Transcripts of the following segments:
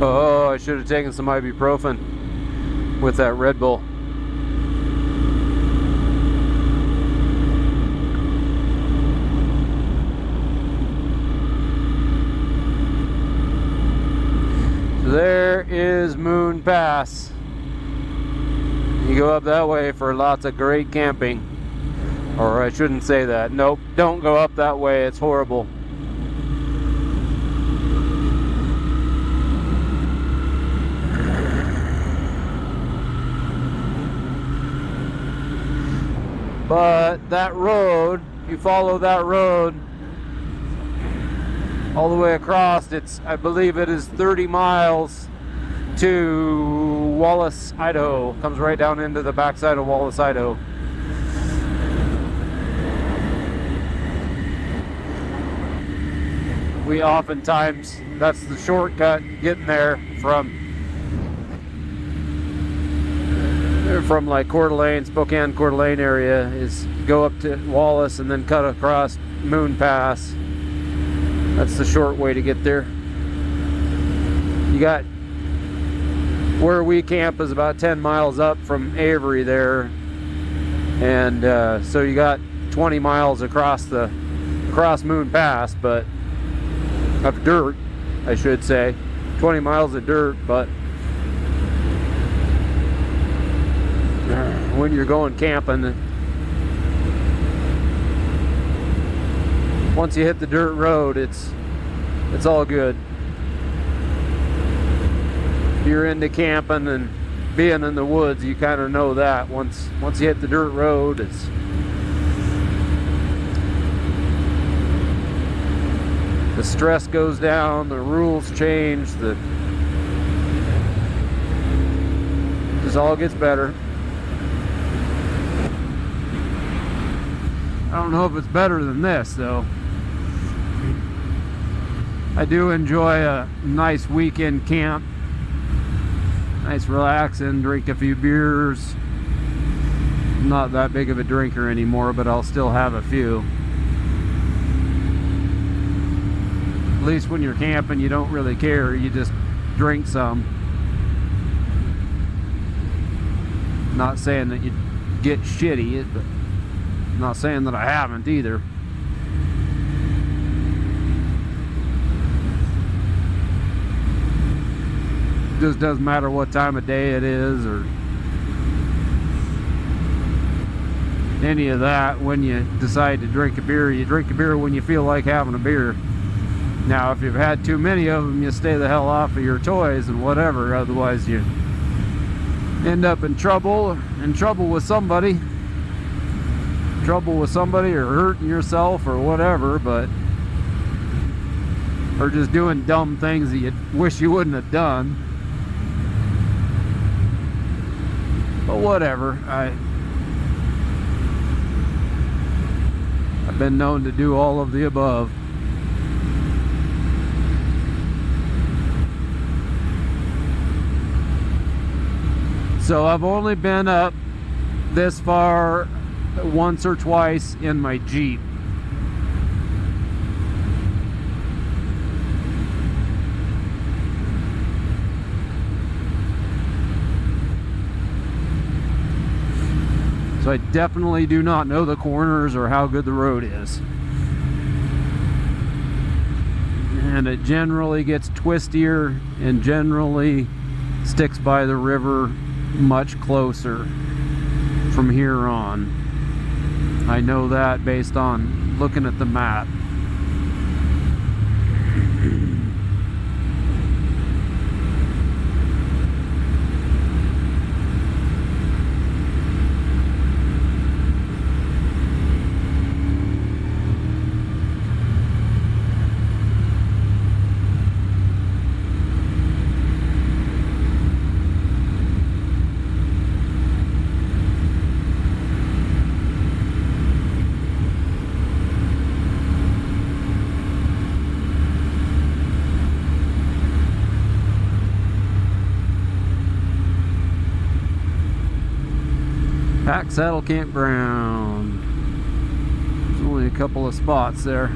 Oh, I should have taken some ibuprofen with that Red Bull. So there is Moon Pass. You go up that way for lots of great camping. Or I shouldn't say that. Nope, don't go up that way. It's horrible. But that road, you follow that road all the way across, I believe it is 30 miles to Wallace, Idaho. Comes right down into the backside of Wallace, Idaho. We oftentimes, that's the shortcut getting there from like Coeur d'Alene, Spokane, Coeur d'Alene area, is go up to Wallace and then cut across Moon Pass. That's the short way to get there. You got, where we camp is about 10 miles up from Avery there, and so you got 20 miles across Moon Pass, but of dirt, I should say. 20 miles of dirt, but when you're going camping, once you hit the dirt road, it's all good. If you're into camping and being in the woods, you kind of know that once you hit the dirt road, the stress goes down, the rules change, just all gets better. I don't know if it's better than this, though. I do enjoy a nice weekend camp. Nice relaxing, drink a few beers. I'm not that big of a drinker anymore, but I'll still have a few. At least when you're camping, you don't really care. You just drink some. Not saying that you get shitty, but not saying that I haven't either. It just doesn't matter what time of day it is or any of that. When you decide to drink a beer, you drink a beer when you feel like having a beer. Now, if you've had too many of them, you stay the hell off of your toys and whatever. Otherwise, you end up in trouble with somebody. Or hurting yourself or whatever, or just doing dumb things that you wish you wouldn't have done. But whatever, I've been known to do all of the above. So I've only been up this far once or twice in my Jeep. So I definitely do not know the corners or how good the road is. And it generally gets twistier and generally sticks by the river much closer from here on. I know that based on looking at the map. Pack Saddle Campground. There's only a couple of spots there.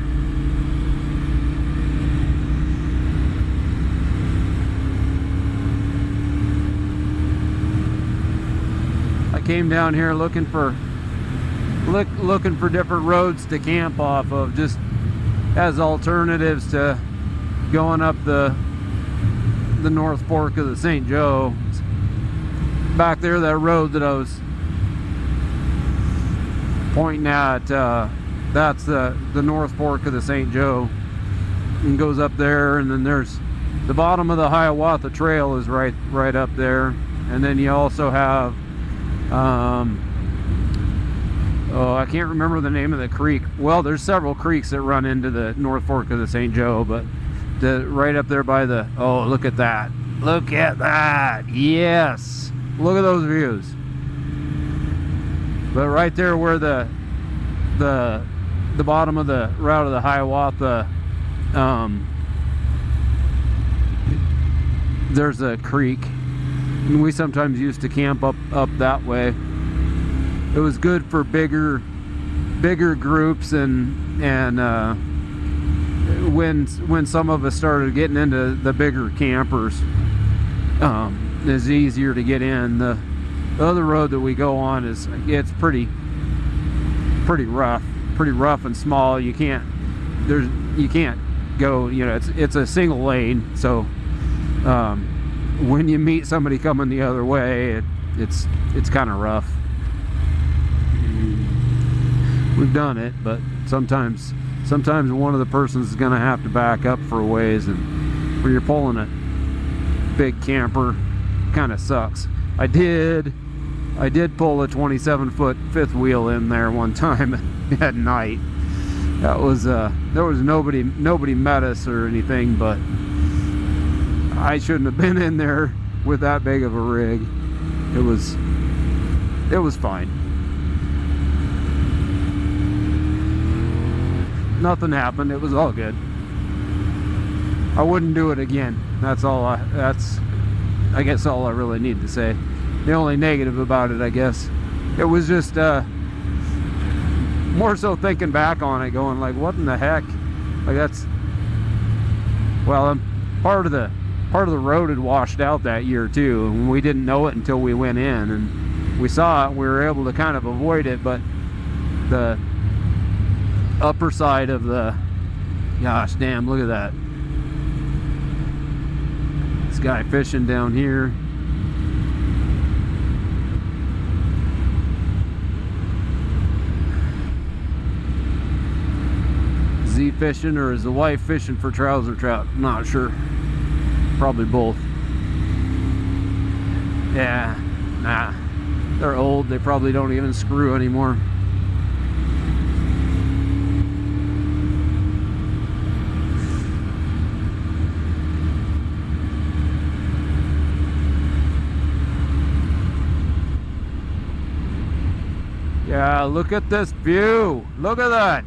came down here looking for different roads to camp off of, just as alternatives to going up the North Fork of the St. Joe. Back there, that road that I was pointing at, that's the North Fork of the St. Joe, and goes up there, and then there's the bottom of the Hiawatha Trail is right up there, and then you also have oh, I can't remember the name of the creek. Well, there's several creeks that run into the North Fork of the St. Joe, but right up there by the, oh, look at that. Look at that. Yes. Look at those views. But right there where the bottom of the route of the Hiawatha, there's a creek, and we sometimes used to camp up that way. It was good for bigger groups, and when some of us started getting into the bigger campers, it's easier to get in. The other road that we go on it's pretty rough and small. You can't go, you know, it's a single lane, so when you meet somebody coming the other way, it's kind of rough. We've done it, but sometimes one of the persons is going to have to back up for a ways, and when you're pulling a big camper, kind of sucks. I did pull a 27-foot fifth wheel in there one time at night. That was there was nobody met us or anything, but I shouldn't have been in there with that big of a rig. It was fine. Nothing happened. It was all good. I wouldn't do it again. That's I guess all I really need to say. The only negative about it, I guess, it was just more so thinking back on it, going like, what in the heck? Like, that's, well, part of the road had washed out that year too, and we didn't know it until we went in and we saw it. We were able to kind of avoid it, but the upper side of the, gosh damn, look at that. This guy fishing down here. Is he fishing, or is the wife fishing for trouser trout? I'm not sure. Probably both. Yeah, nah. They're old. They probably don't even screw anymore. Yeah, look at this view. Look at that.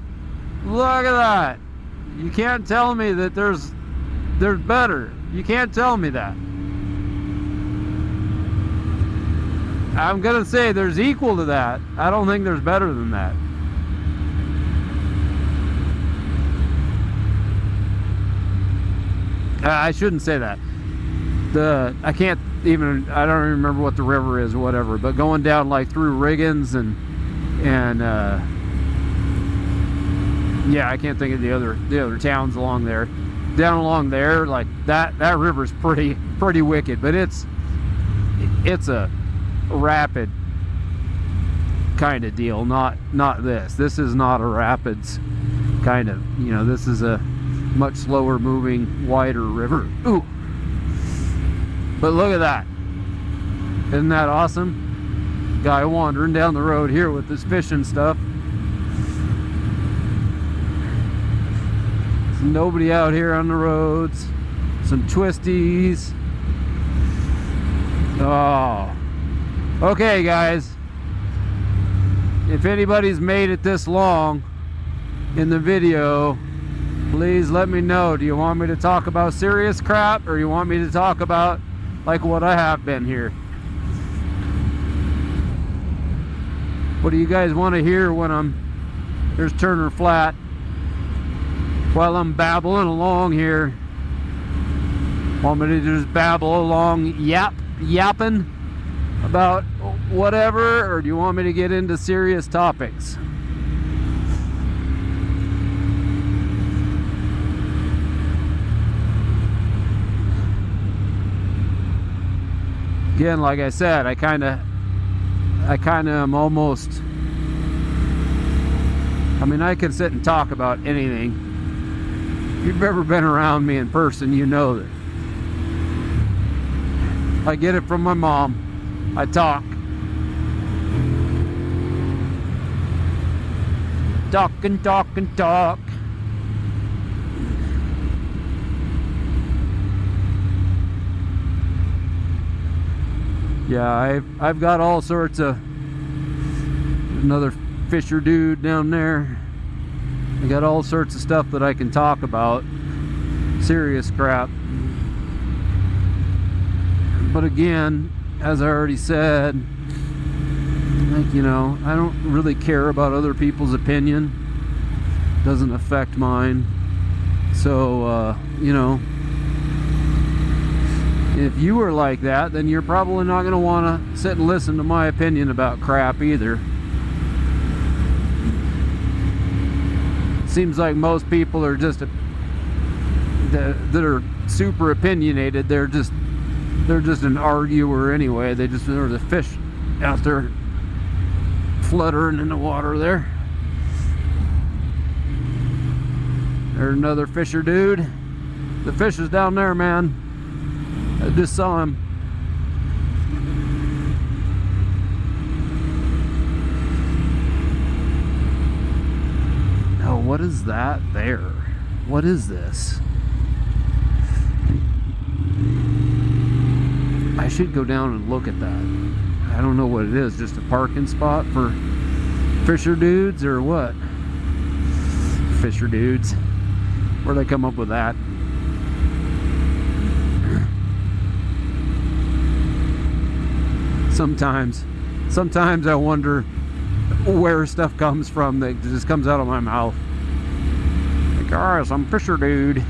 Look at that. You can't tell me that there's better. You can't tell me that. I'm gonna say there's equal to that. I don't think there's better than that. I shouldn't say that. I don't even remember what the river is or whatever, but going down like through Riggins and yeah, I can't think of the other towns along there. Down along there, like that river's pretty wicked, but it's a rapid kind of deal, not this. This is not a rapids kind of, you know, this is a much slower moving, wider river. Ooh. But look at that. Isn't that awesome? Guy wandering down the road here with his fishing stuff. There's nobody out here on the roads. Some twisties. Oh. Okay, guys. If anybody's made it this long in the video, please let me know. Do you want me to talk about serious crap, or you want me to talk about like what I have been here? What do you guys want to hear when there's Turner Flat, while I'm babbling along here? Want me to just babble along, yapping? about whatever, or do you want me to get into serious topics? Again, like I said, I kind of am almost, I mean, I can sit and talk about anything. If you've ever been around me in person, you know that I get it from my mom. I talk. Talk and talk and talk. Yeah, I've got all sorts of, another fisher dude down there. I got all sorts of stuff that I can talk about. Serious crap. But again, as I already said, like, you know, I don't really care about other people's opinion. Doesn't affect mine. So, you know, if you were like that, then you're probably not going to want to sit and listen to my opinion about crap either. Seems like most people are just that are super opinionated. They're just an arguer anyway. They just, there's a fish out there fluttering in the water there. There's another fisher dude. The fish is down there, man. I just saw him. Oh, what is that there? What is this? I should go down and look at that. I don't know what it is. Just a parking spot for fisher dudes or what? Fisher dudes. Where'd I come up with that? Sometimes I wonder where stuff comes from that just comes out of my mouth. Like, alright, I'm fisher dude.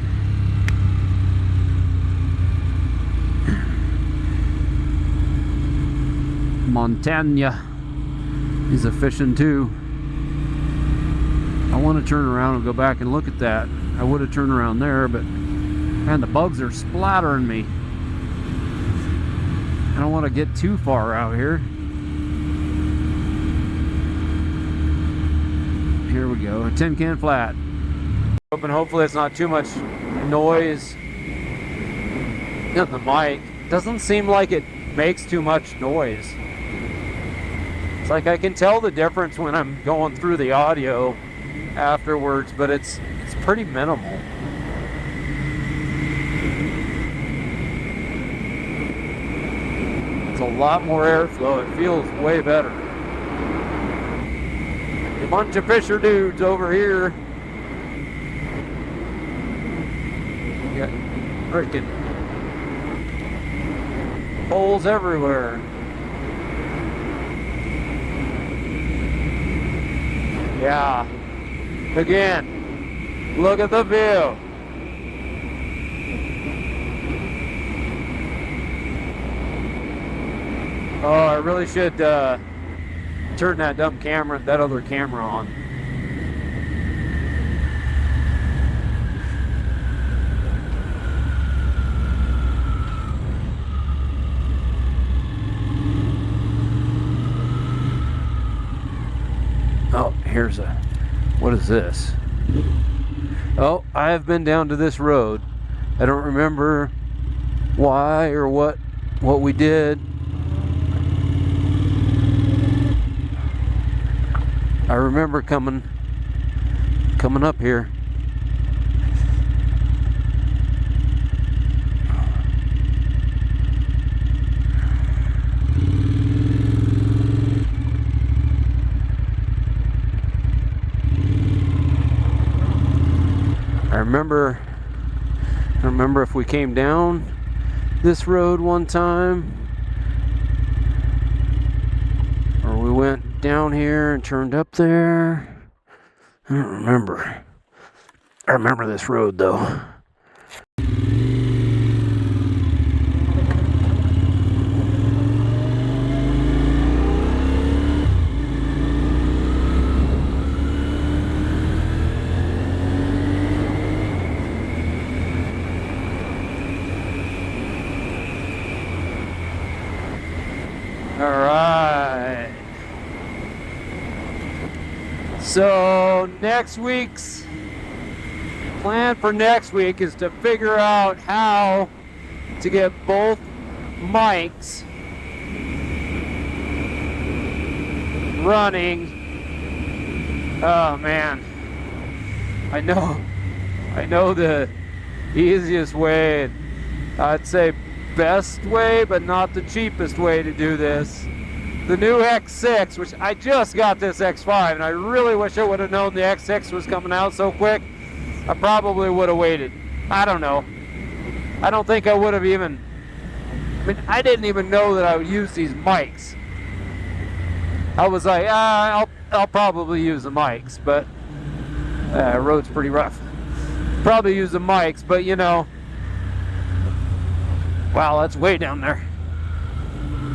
Montana. He's a fishing too. I want to turn around and go back and look at that. I would have turned around there, but man, the bugs are splattering me. I don't want to get too far out here. Here we go, a tin can flat. Open, hopefully it's not too much noise in the mic. Doesn't seem like it makes too much noise. It's like I can tell the difference when I'm going through the audio afterwards, but it's pretty minimal. It's a lot more airflow. It feels way better. A bunch of fisher dudes over here. We got freaking holes everywhere. Yeah. Again, look at the view. Oh, I really should turn that dumb camera, that other camera on. Oh, here's a, what is this? Oh, I have been down to this road. I don't remember why or what we did. I remember coming up here. I remember if we came down this road one time, or we went down here and turned up there. I don't remember. I remember this road though. So next week's plan for next week is to figure out how to get both mics running. Oh man, I know the easiest way, I'd say best way, but not the cheapest way to do this. The new X6, which I just got this X5, and I really wish I would have known the X6 was coming out so quick. I probably would have waited. I don't know. I don't think I would have even, I mean, I didn't even know that I would use these mics. I was like, I'll probably use the mics, but road's pretty rough. Probably use the mics, but you know, wow, that's way down there.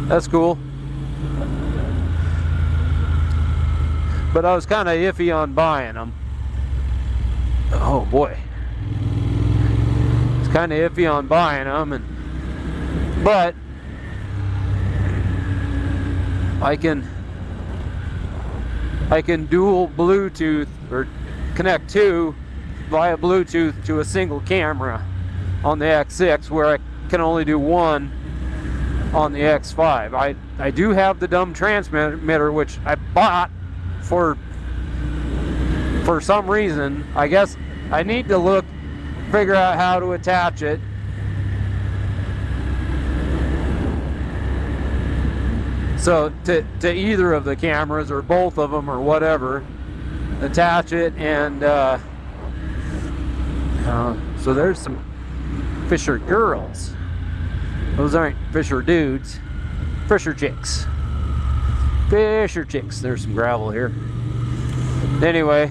That's cool. But I was kind of iffy on buying them. Oh boy. It's kind of iffy on buying them, but I can dual Bluetooth or connect two via Bluetooth to a single camera on the X6, where I can only do one on the X5. I do have the dumb transmitter, which I bought for some reason. I guess I need to figure out how to attach it. So to either of the cameras or both of them or whatever, attach it, and so there's some Fisher girls. Those aren't Fisher dudes. Fisher chicks. Fisher chicks. There's some gravel here. Anyway,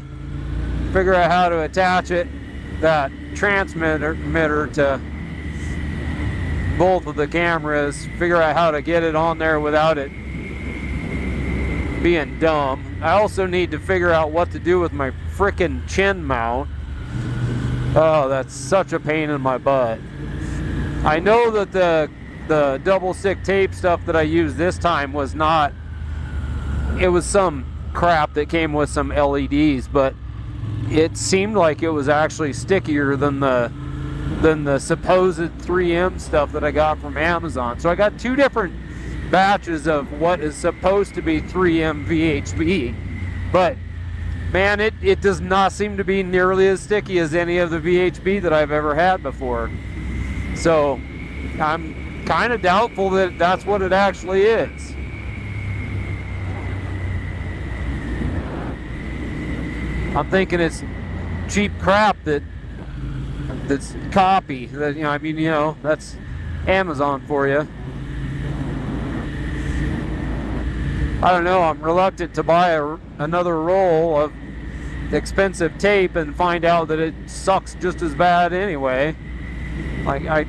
figure out how to attach that transmitter to both of the cameras. Figure out how to get it on there without it being dumb. I also need to figure out what to do with my frickin' chin mount. Oh, that's such a pain in my butt. I know that the double stick tape stuff that I used this time was not, it was some crap that came with some LEDs, but it seemed like it was actually stickier than the supposed 3M stuff that I got from Amazon. So I got two different batches of what is supposed to be 3M VHB, but man, it does not seem to be nearly as sticky as any of the VHB that I've ever had before. So I'm kind of doubtful that that's what it actually is. I'm thinking it's cheap crap that's copy. That, you know, I mean, you know, that's Amazon for you. I don't know. I'm reluctant to buy another roll of expensive tape and find out that it sucks just as bad anyway. Like I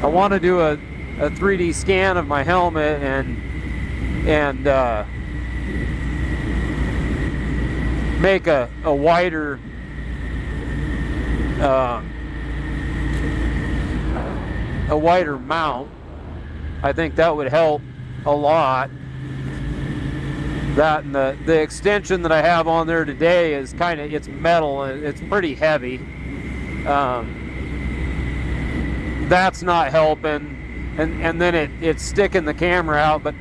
want to do a 3D scan of my helmet and make a wider mount. I think that would help a lot. That and the extension that I have on there today is it's metal and it's pretty heavy. That's not helping, and then it's sticking the camera out. But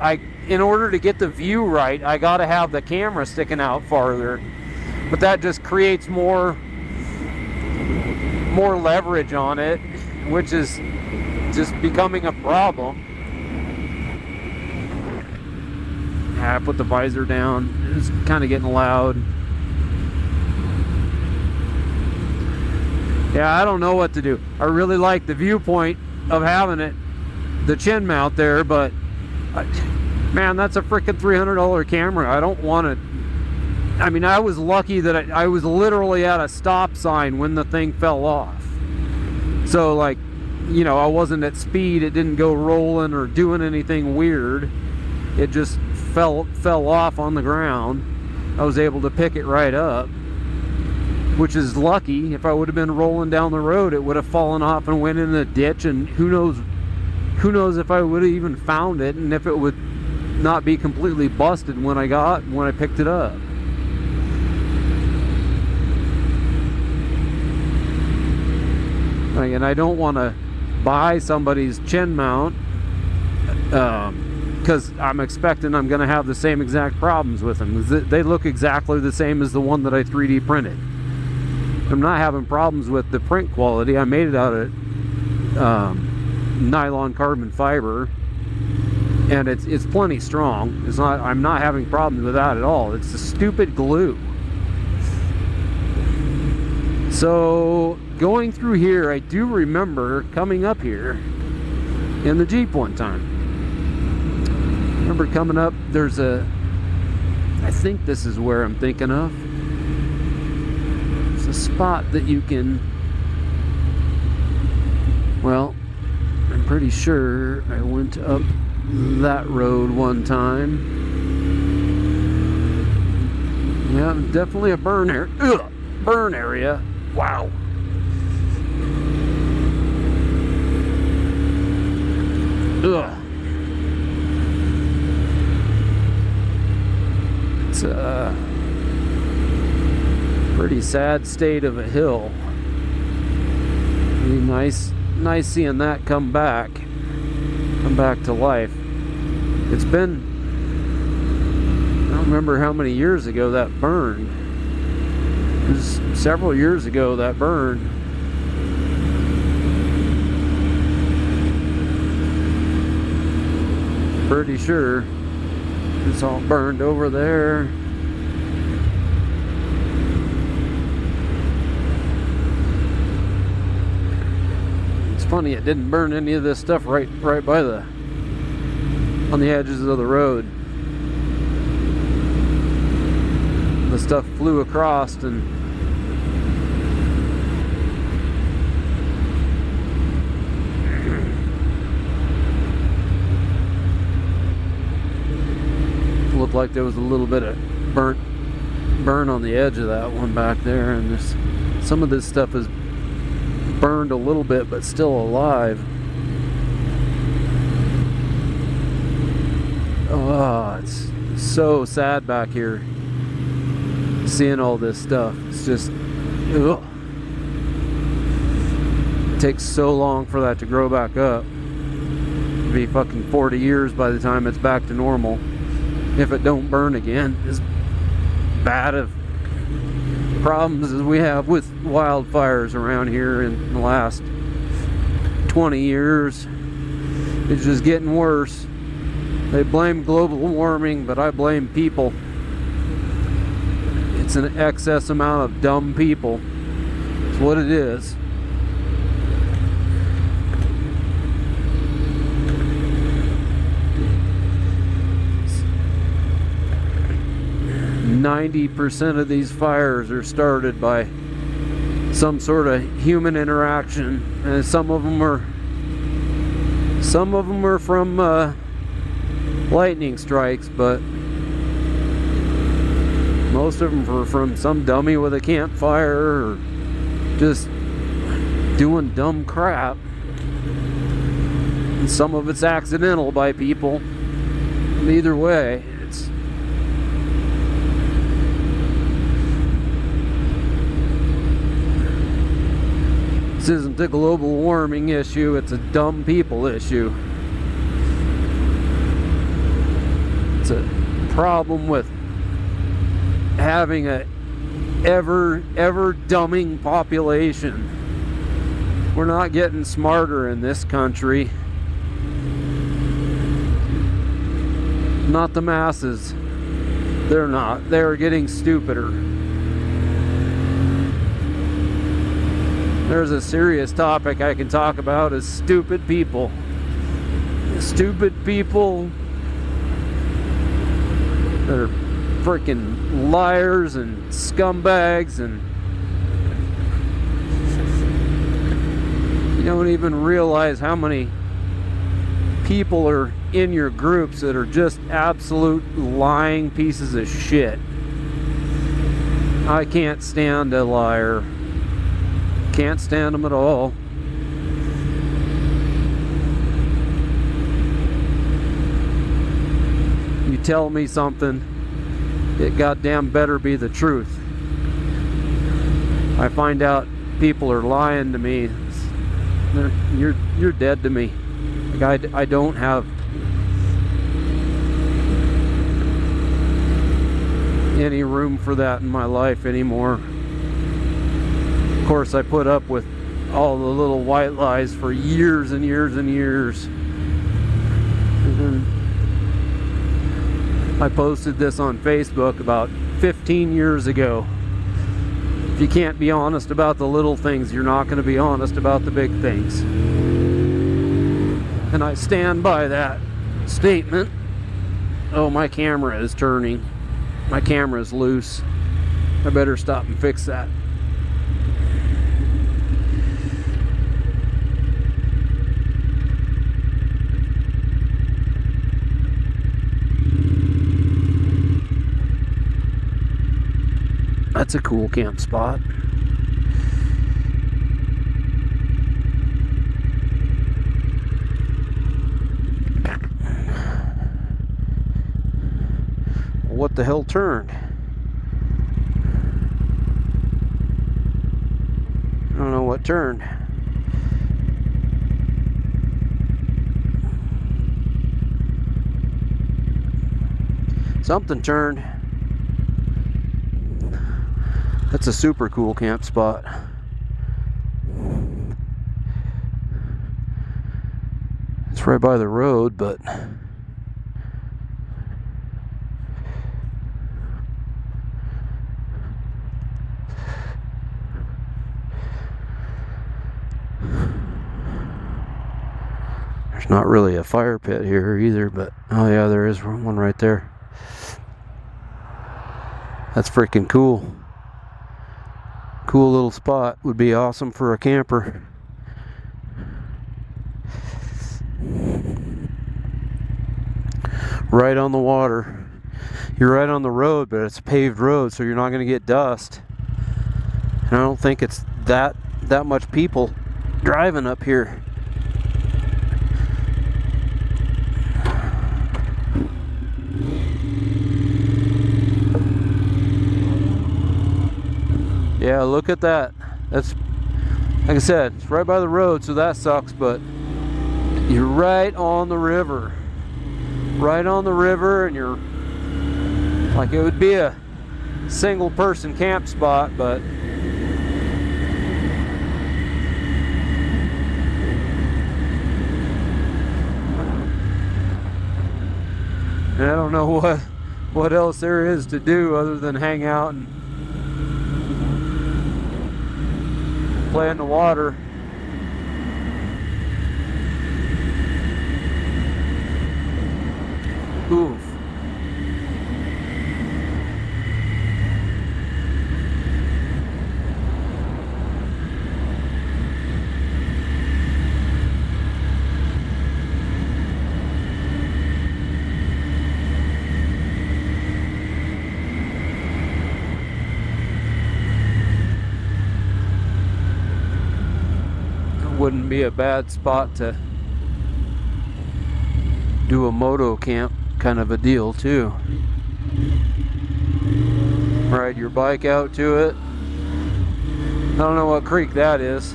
in order to get the view right, I got to have the camera sticking out farther. But that just creates more leverage on it, which is just becoming a problem. I put the visor down. It's kind of getting loud. Yeah, I don't know what to do. I really like the viewpoint of having the chin mount there, but man, that's a freaking $300 camera. I don't want to. I mean, I was lucky that I was literally at a stop sign when the thing fell off. So, like, you know, I wasn't at speed. It didn't go rolling or doing anything weird. It just fell off on the ground. I was able to pick it right up, which is lucky. If I would have been rolling down the road, it would have fallen off and went in the ditch, and who knows if I would have even found it, and if it would not be completely busted when I picked it up. Like, and I don't want to buy somebody's chin mount because I'm expecting I'm going to have the same exact problems with them. They look exactly the same as the one that I 3D printed. I'm not having problems with the print quality. I made it out of nylon carbon fiber, and it's plenty strong. It's not. I'm not having problems with that at all. It's the stupid glue. So going through here, I do remember coming up here in the Jeep one time. I remember coming up, there's a, I think this is where I'm thinking of. There's a spot that you can, well, I'm pretty sure I went up that road one time. Yeah, definitely a burn area. Ugh, burn area. Wow. Ugh. It's a pretty sad state of a hill. Really nice seeing that come back to life. It's been, I don't remember how many years ago that burned. It was several years ago that burned. Pretty sure it's all burned over there. It's funny, it didn't burn any of this stuff right by on the edges of the road. The stuff flew across and looked like there was a little bit of burn on the edge of that one back there, and there's some of this stuff is burned a little bit but still alive. Oh, it's so sad back here seeing all this stuff. It's just, ugh. It takes so long for that to grow back up. It'll be fucking 40 years by the time it's back to normal, if it don't burn again. As bad of problems as we have with wildfires around here in the last 20 years, it's just getting worse. They blame global warming, but I blame people. It's an excess amount of dumb people. It's what it is. %90 of these fires are started by some sort of human interaction, and some of them are from lightning strikes, but most of them are from some dummy with a campfire or just doing dumb crap. And some of it's accidental by people. And either way, this isn't a global warming issue, it's a dumb people issue. It's a problem with having a ever dumbing population. We're not getting smarter in this country. Not the masses. They're not. They're getting stupider. There's a serious topic I can talk about, is stupid people. Stupid people that are freaking liars and scumbags, and you don't even realize how many people are in your groups that are just absolute lying pieces of shit. I can't stand a liar. Can't stand them at all. You tell me something, it goddamn better be the truth. I find out people are lying to me, You're dead to me. Like I don't have any room for that in my life anymore. Of course, I put up with all the little white lies for years and years and years. I posted this on Facebook about 15 years ago. If you can't be honest about the little things, you're not going to be honest about the big things. And I stand by that statement. Oh, my camera is turning. My camera is loose. I better stop and fix that. That's a cool camp spot. What the hell turned? I don't know what turned. Something turned. That's a super cool camp spot. It's right by the road, but there's not really a fire pit here either, but oh yeah, there is one right there. That's freaking cool. Cool little spot. Would be awesome for a camper. Right on the water. You're right on the road, but it's a paved road, so you're not going to get dust. And I don't think it's that much people driving up here. Yeah, look at that. That's, like I said, it's right by the road, so that sucks, but you're right on the river. Right on the river, and you're like, it would be a single person camp spot, but and I don't know what else there is to do other than hang out and play in the water. Oof. Wouldn't be a bad spot to do a moto camp kind of a deal too. Ride your bike out to it. I don't know what creek that is.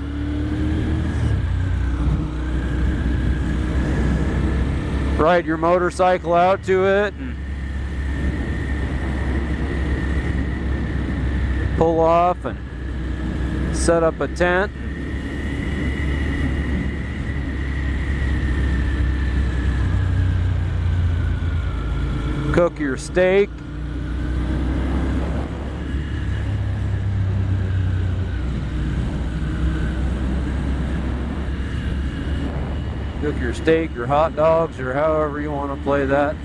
Ride your motorcycle out to it and pull off and set up a tent. Cook your steak. Cook your steak, your hot dogs, or however you want to play that.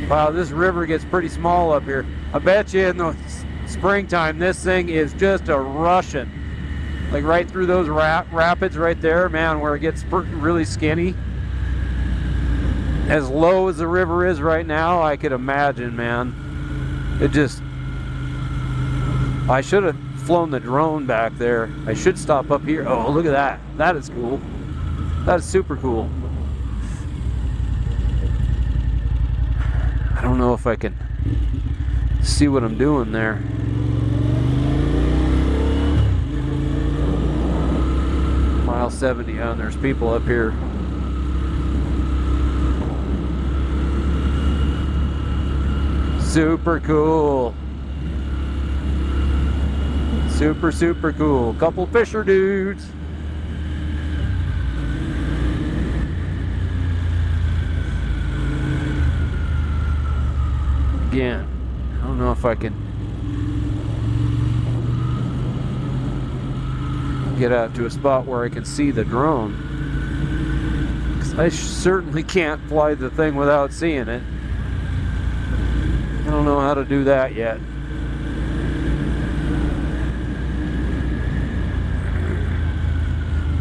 Wow, this river gets pretty small up here. I bet you in the springtime this thing is just a rushing. Like right through those rapids right there, man, where it gets really skinny. As low as the river is right now, I could imagine, man. It just... I should have flown the drone back there. I should stop up here. Oh, look at that. That is cool. That is super cool. I don't know if I can see what I'm doing there. mile 70 and there's people up here. Super cool. Super cool. Couple fisher dudes. Again, I don't know if I can get out to a spot where I can see the drone, 'cause I certainly can't fly the thing without seeing it. I don't know how to do that yet.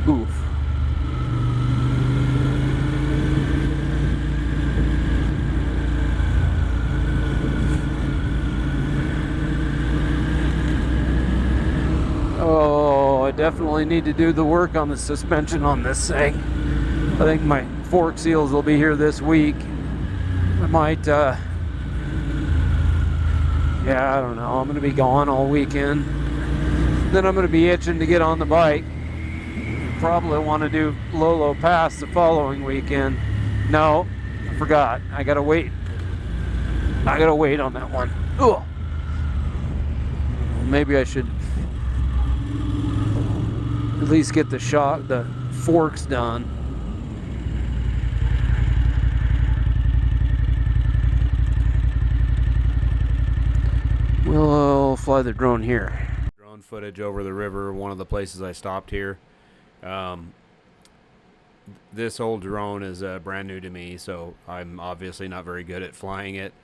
Oof. Oh, I definitely need to do the work on the suspension on this thing. I think my fork seals will be here this week. I might, yeah, I don't know. I'm going to be gone all weekend. Then I'm going to be itching to get on the bike. Probably want to do Lolo Pass the following weekend. No, I forgot. I got to wait. I got to wait on that one. Ugh. Maybe I should at least get the forks done. We'll fly the drone here. Drone footage over the river, one of the places I stopped here. This old drone is brand new to me, so I'm obviously not very good at flying it.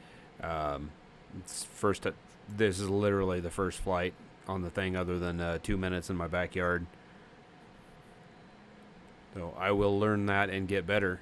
This is literally the first flight on the thing other than 2 minutes in my backyard. So I will learn that and get better.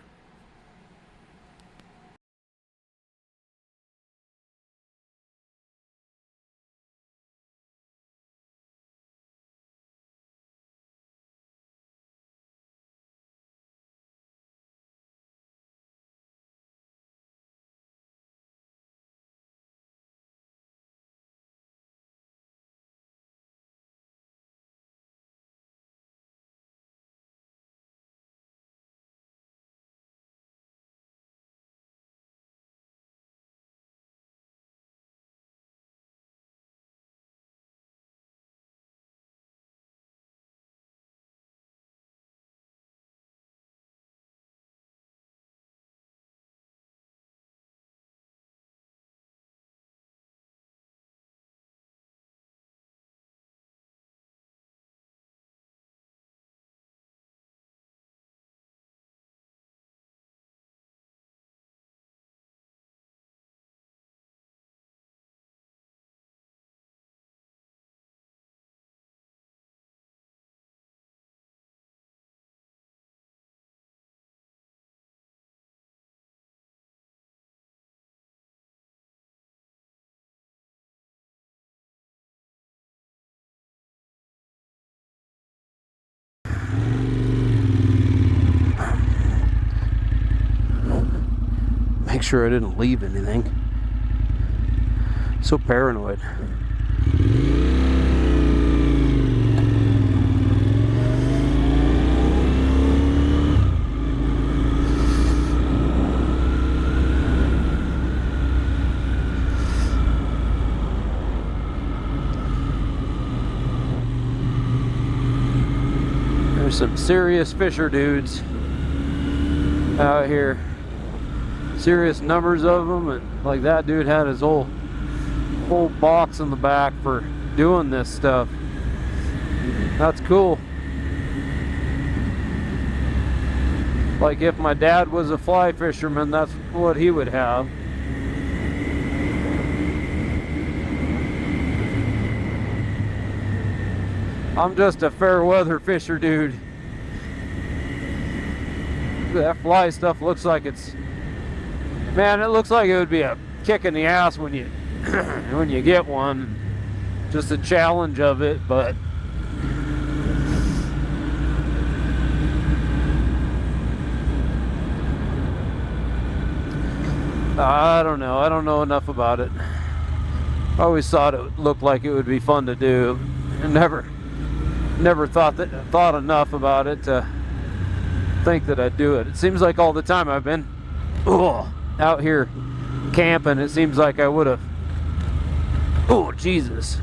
Make sure I didn't leave anything. So paranoid. There's some serious fisher dudes out here. Serious numbers of them, and like that dude had his whole box in the back for doing this stuff. That's cool. Like if my dad was a fly fisherman, that's what he would have. I'm just a fair weather fisher dude. That fly stuff looks like it's, man, it looks like it would be a kick in the ass when you when you get one. Just a challenge of it, but I don't know. I don't know enough about it. I always thought it looked like it would be fun to do, and never thought enough about it to think that I'd do it. It seems like all the time I've been out here camping, it seems like I would have, oh Jesus,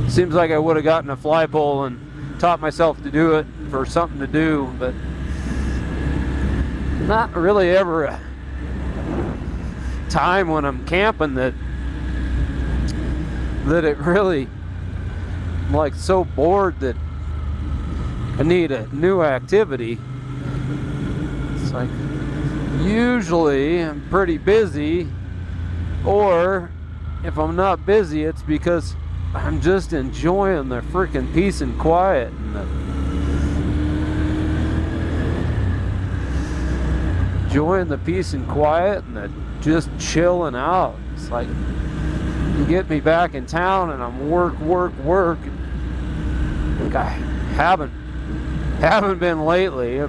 seems like I would have gotten a fly pole and taught myself to do it for something to do, but not really ever a time when I'm camping that it really, I'm like so bored that I need a new activity. It's like usually I'm pretty busy, or if I'm not busy, it's because I'm just enjoying the freaking peace and quiet and the peace and quiet and the just chilling out. It's like you get me back in town and I'm work. Like I haven't been lately.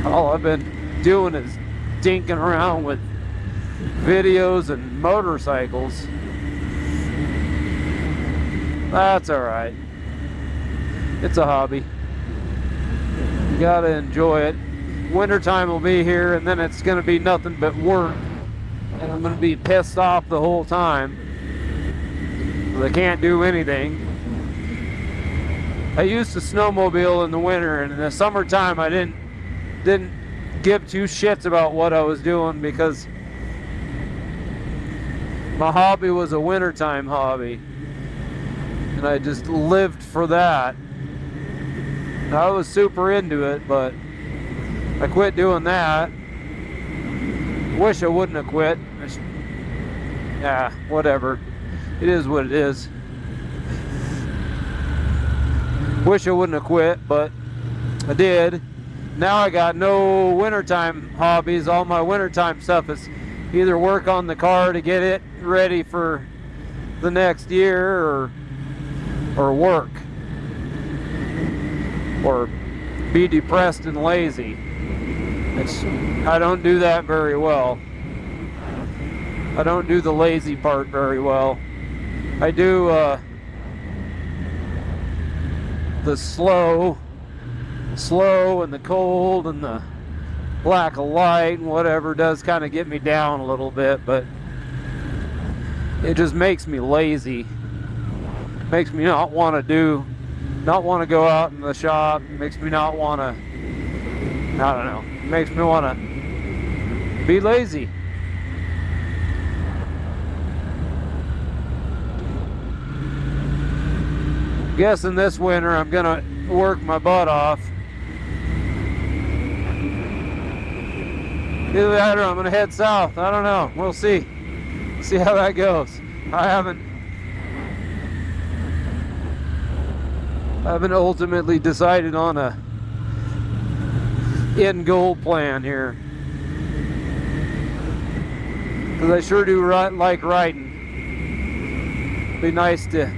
All I've been doing is dinking around with videos and motorcycles. That's alright. It's a hobby. You gotta enjoy it. Wintertime will be here, and then it's gonna be nothing but work. And I'm gonna be pissed off the whole time. I can't do anything. I used to snowmobile in the winter, and in the summertime I didn't give two shits about what I was doing, because my hobby was a wintertime hobby. And I just lived for that. I was super into it, but I quit doing that. Wish I wouldn't have quit. Yeah, whatever. It is what it is. Wish I wouldn't have quit, but I did. Now I got no wintertime hobbies. All my wintertime stuff is either work on the car to get it ready for the next year, or work, or be depressed and lazy. I don't do that very well. I don't do the lazy part very well. I do the slow and the cold and the lack of light and whatever does kind of get me down a little bit, but it just makes me lazy. Makes me not want to go out in the shop. Makes me not want to, I don't know, makes me want to be lazy. Guessing this winter I'm gonna work my butt off. Either that or I'm gonna head south. I don't know. We'll see. See how that goes. I haven't ultimately decided on a end goal plan here, because I sure do like riding. Be nice to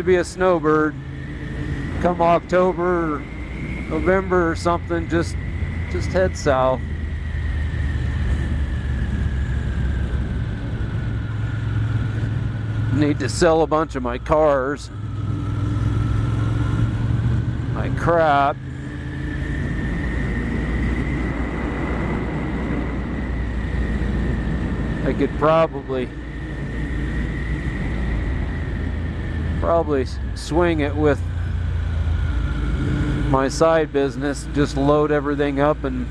be a snowbird come October or November or something. Just head south. Need to sell a bunch of my cars, my crap. I could probably swing it with my side business, just load everything up and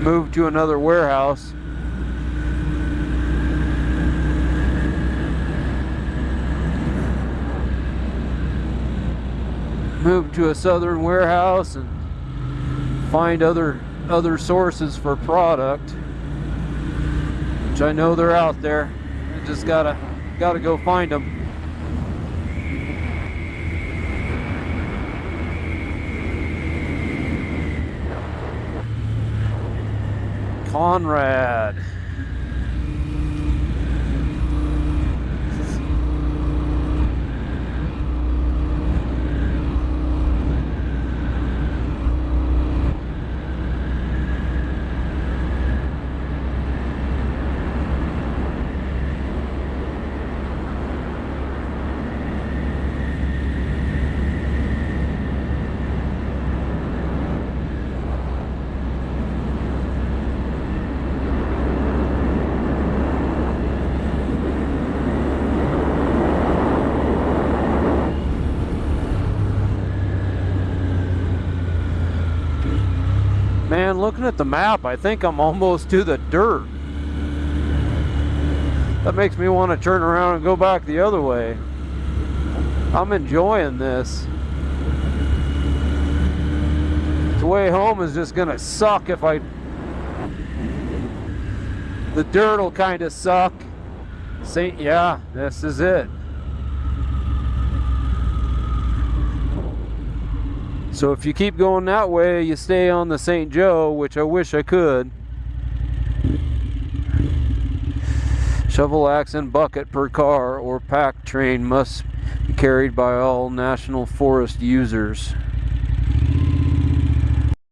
move to another warehouse. Move to a southern warehouse and find other sources for product, which I know they're out there. I just gotta go find them. Conrad. looking at the map, I think I'm almost to the dirt. That makes me want to turn around and go back the other way. I'm enjoying this. The way home is just gonna suck if I... The dirt will kind of suck. Yeah, this is it. So if you keep going that way, you stay on the St. Joe, which I wish I could. Shovel, axe, and bucket per car or pack train must be carried by all National Forest users.